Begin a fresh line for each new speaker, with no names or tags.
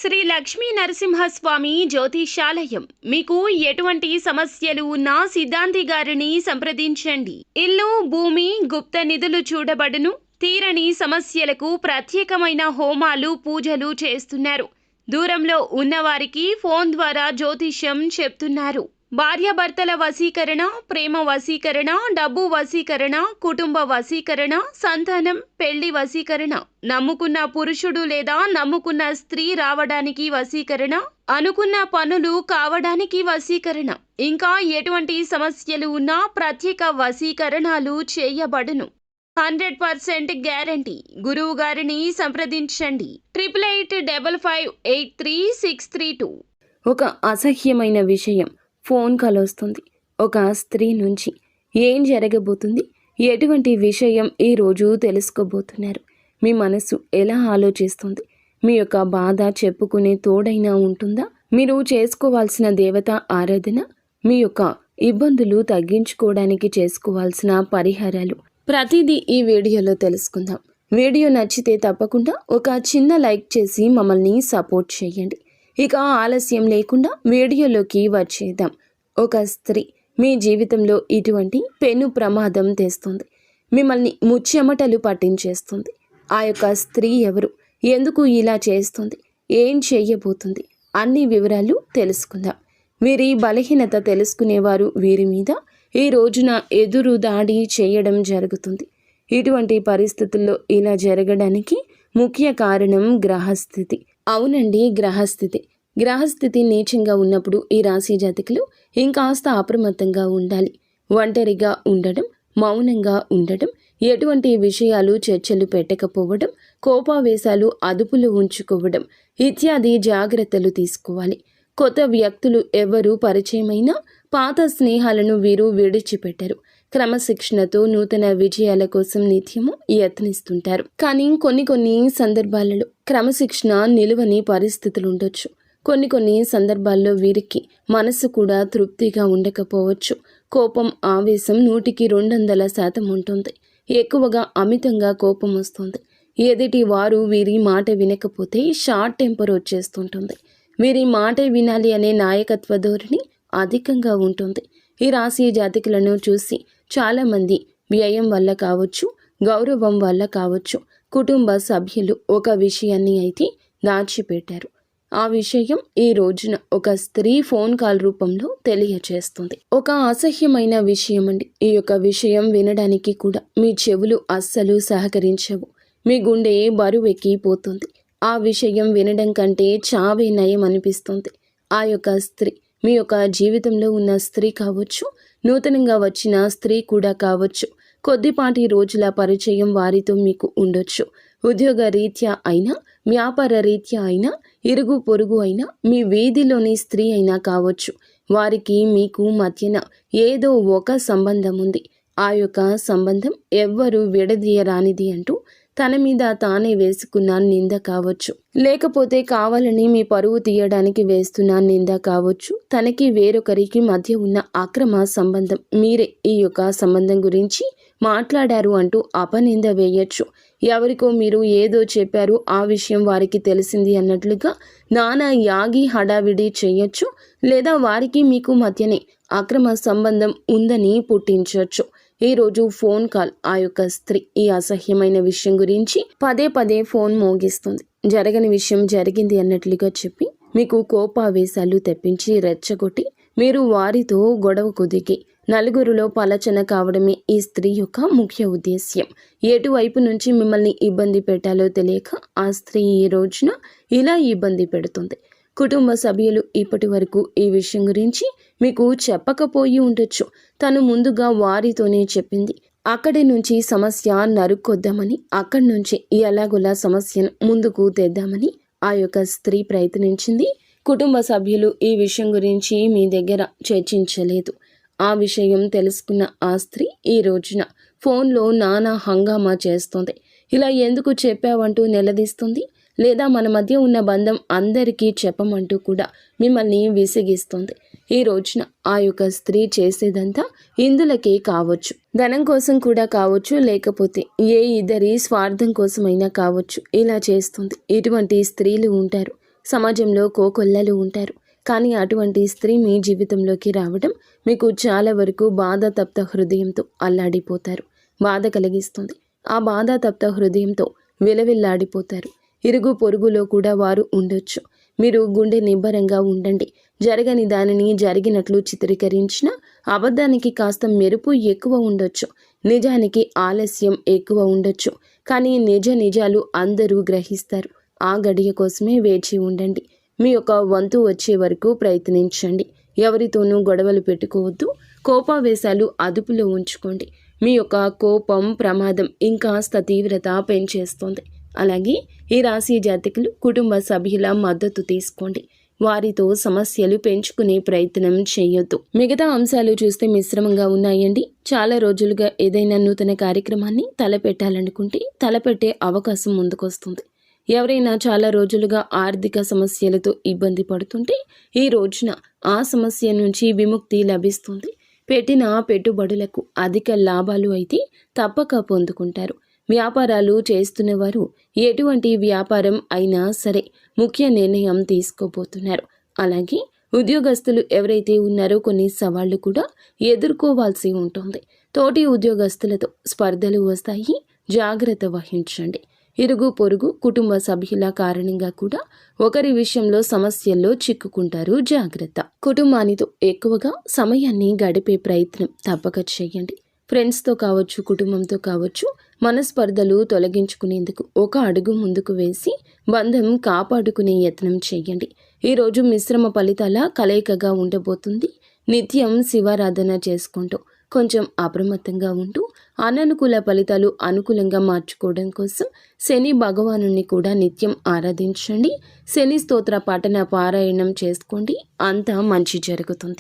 శ్రీ లక్ష్మీ నరసింహస్వామి జ్యోతిషాలయం. మీకు ఎటువంటి సమస్యలు ఉన్నా సిద్ధాంతి గారిని సంప్రదించండి. ఇల్లు, భూమి, గుప్త నిధులు చూడబడును. తీరని సమస్యలకు ప్రత్యేకమైన హోమాలు, పూజలు చేస్తున్నారు. దూరంలో ఉన్నవారికి ఫోన్ ద్వారా జ్యోతిష్యం చెప్తున్నారు. భార్యాభర్తల వశీకరణ, ప్రేమ వశీకరణ, డబ్బు వశీకరణ, కుటుంబ వశీకరణ, సంతానం, పెళ్లి వశీకరణ, నమ్ముకున్న పురుషుడు లేదా నమ్ముకున్న స్త్రీ రావడానికి వశీకరణ, అనుకున్న పనులు కావడానికి వశీకరణ, ఇంకా ఎటువంటి సమస్యలు ఉన్నా ప్రత్యేక వశీకరణాలు చేయబడును. 100% గ్యారంటీ. గురువు గారిని సంప్రదించండి. 8855583632.
ఒక అసహ్యమైన విషయం ఫోన్ కాల్ వస్తుంది. ఒక స్త్రీ నుంచి ఏం జరగబోతుంది, ఎటువంటి విషయం ఈరోజు తెలుసుకోబోతున్నారు, మీ మనసు ఎలా ఆలోచిస్తుంది, మీ యొక్క బాధ చెప్పుకునే తోడైనా ఉంటుందా, మీరు చేసుకోవాల్సిన దేవత ఆరాధన, మీ యొక్క ఇబ్బందులు తగ్గించుకోవడానికి చేసుకోవాల్సిన పరిహారాలు, ప్రతిదీ ఈ వీడియోలో తెలుసుకుందాం. వీడియో నచ్చితే తప్పకుండా ఒక చిన్న లైక్ చేసి మమ్మల్ని సపోర్ట్ చేయండి. ఇక ఆలస్యం లేకుండా వీడియోలోకి వచ్చేద్దాం. ఒక స్త్రీ మీ జీవితంలో ఇటువంటి పెను ప్రమాదం తెస్తుంది. మిమ్మల్ని ముచ్చెమటలు పట్టించేస్తుంది. ఆ యొక్క స్త్రీ ఎవరు, ఎందుకు ఇలా చేస్తుంది, ఏం చేయబోతుంది, అన్ని వివరాలు తెలుసుకుందాం. వీరి బలహీనత తెలుసుకునేవారు వీరి మీద ఈ రోజున ఎదురు దాడి చేయడం జరుగుతుంది. ఇటువంటి పరిస్థితుల్లో ఇలా జరగడానికి ముఖ్య కారణం గ్రహస్థితి. అవునండి, గ్రహస్థితి నీచంగా ఉన్నప్పుడు ఈ రాశి జాతకులు ఇంకాస్త అప్రమత్తంగా ఉండాలి. ఒంటరిగా ఉండడం, మౌనంగా ఉండడం, ఎటువంటి విషయాలు చర్చలు పెట్టకపోవడం, కోపావేశాలు అదుపులో ఉంచుకోవడం ఇత్యాది జాగ్రత్తలు తీసుకోవాలి. కొత్త వ్యక్తులు ఎవరు పరిచయమైనా పాత స్నేహాలను వీరు విడిచిపెట్టరు. క్రమశిక్షణతో నూతన విజయాల కోసం నిత్యము యత్నిస్తుంటారు. కానీ కొన్ని సందర్భాలలో క్రమశిక్షణ నిలువని పరిస్థితులు ఉండొచ్చు. కొన్ని సందర్భాల్లో వీరికి మనసు కూడా తృప్తిగా ఉండకపోవచ్చు. కోపం, ఆవేశం 100కి 200% ఉంటుంది. ఎక్కువగా అమితంగా కోపం వస్తుంది. ఎదుటి వారు వీరి మాట వినకపోతే షార్ట్ టెంపర్ వచ్చేస్తుంటుంది. వీరి మాటే వినాలి అనే నాయకత్వ ధోరణి అధికంగా ఉంటుంది. ఈ రాశి జాతకులను చూసి చాలామంది వ్యయం వల్ల కావచ్చు, గౌరవం వల్ల కావచ్చు, కుటుంబ సభ్యులు ఒక విషయాన్ని అయితే దాచిపెట్టారు. ఆ విషయం ఈ రోజున ఒక స్త్రీ ఫోన్ కాల్ రూపంలో తెలియచేస్తుంది. ఒక అసహ్యమైన విషయం అండి. ఈ యొక్క విషయం వినడానికి కూడా మీ చెవులు అస్సలు సహకరించవు. మీ గుండె బరువెక్కిపోతుంది. ఆ విషయం వినడం కంటే చావే నయం అనిపిస్తుంది. ఆ యొక్క స్త్రీ మీ యొక్క జీవితంలో ఉన్న స్త్రీ కావచ్చు, నూతనంగా వచ్చిన స్త్రీ కూడా కావచ్చు. కొద్దిపాటి రోజుల పరిచయం వారితో మీకు ఉండొచ్చు. ఉద్యోగ రీత్యా అయినా, వ్యాపార రీత్యా అయినా, ఇరుగు పొరుగు అయినా, మీ వీధిలోని స్త్రీ అయినా కావచ్చు. వారికి మీకు మధ్యన ఏదో ఒక సంబంధం ఉంది. ఆ యొక్క సంబంధం ఎవ్వరూ విడదీయరానిది అంటూ తన మీద తానే వేసుకున్న నింద కావచ్చు, లేకపోతే కావాలని మీ పరువు తీయడానికి వేస్తున్న నింద కావచ్చు. తనకి వేరొకరికి మధ్య ఉన్న అక్రమ సంబంధం, మీరే ఈ యొక్క సంబంధం గురించి మాట్లాడారు అంటూ అపనింద వేయచ్చు. ఎవరికో మీరు ఏదో చెప్పారు, ఆ విషయం వారికి తెలిసింది అన్నట్లుగా నానా యాగి హడావిడి చేయొచ్చు. లేదా వారికి మీకు మధ్యనే అక్రమ సంబంధం ఉందని పుట్టించవచ్చు. ఈరోజు ఫోన్ కాల్ ఆ యొక్క స్త్రీ ఈ అసహ్యమైన విషయం గురించి పదే ఫోన్ మోగిస్తుంది. జరగని విషయం జరిగింది అన్నట్లుగా చెప్పి మీకు కోపావేశాలు తెప్పించి రెచ్చగొట్టి మీరు వారితో గొడవకు దిగి నలుగురిలో పలచన కావడమే ఈ స్త్రీ యొక్క ముఖ్య ఉద్దేశ్యం. ఎటువైపు నుంచి మిమ్మల్ని ఇబ్బంది పెట్టాలో తెలియక ఆ స్త్రీ ఈ రోజున ఇలా ఇబ్బంది పెడుతుంది. కుటుంబ సభ్యులు ఇప్పటి వరకు ఈ విషయం గురించి మీకు చెప్పకపోయి ఉండొచ్చు. తను ముందుగా వారితోనే చెప్పింది. అక్కడి నుంచి సమస్య నరుక్కొద్దామని, అక్కడి నుంచి ఎలాగోలా సమస్యను ముందుకు తెద్దామని ఆ యొక్క స్త్రీ ప్రయత్నించింది. కుటుంబ సభ్యులు ఈ విషయం గురించి మీ దగ్గర చర్చించలేదు. ఆ విషయం తెలుసుకున్న ఆ స్త్రీ ఈ రోజున ఫోన్లో నానా హంగామా చేస్తుంది. ఇలా ఎందుకు చెప్పావంటూ నిలదీస్తుంది. లేదా మన మధ్య ఉన్న బంధం అందరికీ చెప్పమంటూ కూడా మిమ్మల్ని విసిగిస్తుంది. ఈ రోజున ఆ యొక్క స్త్రీ చేసేదంతా ఇందులకే కావచ్చు, ధనం కోసం కూడా కావచ్చు, లేకపోతే ఏ ఇద్దరి స్వార్థం కోసమైనా కావచ్చు ఇలా చేస్తుంది. ఇటువంటి స్త్రీలు ఉంటారు. సమాజంలో కోకొల్లలు ఉంటారు. కానీ అటువంటి స్త్రీ మీ జీవితంలోకి రావడం మీకు చాలా వరకు బాధాతప్త హృదయంతో అల్లాడిపోతారు. బాధ కలిగిస్తుంది. ఆ బాధాతప్త హృదయంతో విలవిల్లాడిపోతారు. ఇరుగు పొరుగులో కూడా వారు ఉండొచ్చు. మీరు గుండె నిబ్బరంగా ఉండండి. జరగని దానిని జరిగినట్లు చిత్రీకరించిన అబద్ధానికి కాస్త మెరుపు ఎక్కువ ఉండొచ్చు. నిజానికి ఆలస్యం ఎక్కువ ఉండొచ్చు. కానీ నిజాలు అందరూ గ్రహిస్తారు. ఆ గడియ కోసమే వేచి ఉండండి. మీ యొక్క వంతు వచ్చే వరకు ప్రయత్నించండి. ఎవరితోనూ గొడవలు పెట్టుకోవద్దు. కోపావేశాలు అదుపులో ఉంచుకోండి. మీ యొక్క కోపం ప్రమాదం ఇంకాస్త తీవ్రత పెంచేస్తుంది. అలాగే ఈ రాశి జాతకులు కుటుంబ సభ్యుల మద్దతు తీసుకోండి. వారితో సమస్యలు పెంచుకునే ప్రయత్నం చేయొద్దు. మిగతా అంశాలు చూస్తే మిశ్రమంగా ఉన్నాయండి. చాలా రోజులుగా ఏదైనా నూతన కార్యక్రమాన్ని తలపెట్టాలనుకుంటే తలపెట్టే అవకాశం ముందుకొస్తుంది. ఎవరైనా చాలా రోజులుగా ఆర్థిక సమస్యలతో ఇబ్బంది పడుతుంటే ఈ రోజున ఆ సమస్య నుంచి విముక్తి లభిస్తుంది. పెట్టిన పెట్టుబడులకు అధిక లాభాలు అయితే తప్పక పొందుకుంటారు. వ్యాపారాలు చేస్తున్నవారు ఎటువంటి వ్యాపారం అయినా సరే ముఖ్య నిర్ణయం తీసుకోబోతున్నారు. అలాగే ఉద్యోగస్తులు ఎవరైతే ఉన్నారో కొన్ని సవాళ్లు కూడా ఎదుర్కోవాల్సి ఉంటుంది. తోటి ఉద్యోగస్తులతో స్పర్ధలు వస్తాయి. జాగ్రత్త వహించండి. ఇరుగు పొరుగు కుటుంబ సభ్యుల కారణంగా కూడా ఒకరి విషయంలో సమస్యల్లో చిక్కుకుంటారు. జాగ్రత్త. కుటుంబానితో ఎక్కువగా సమయాన్ని గడిపే ప్రయత్నం తప్పక చేయండి. ఫ్రెండ్స్తో కావచ్చు, కుటుంబంతో కావచ్చు, మనస్పర్ధలు తొలగించుకునేందుకు ఒక అడుగు ముందుకు వేసి బంధం కాపాడుకునే యత్నం చేయండి. ఈరోజు మిశ్రమ ఫలితాల కలయికగా ఉండబోతుంది. నిత్యం శివారాధన చేసుకుంటూ కొంచెం అప్రమత్తంగా ఉంటూ అననుకూల ఫలితాలు అనుకూలంగా మార్చుకోవడం కోసం శని భగవానుని కూడా నిత్యం ఆరాధించండి. శని స్తోత్ర పఠన పారాయణం చేసుకోండి. అంతా మంచి జరుగుతుంది.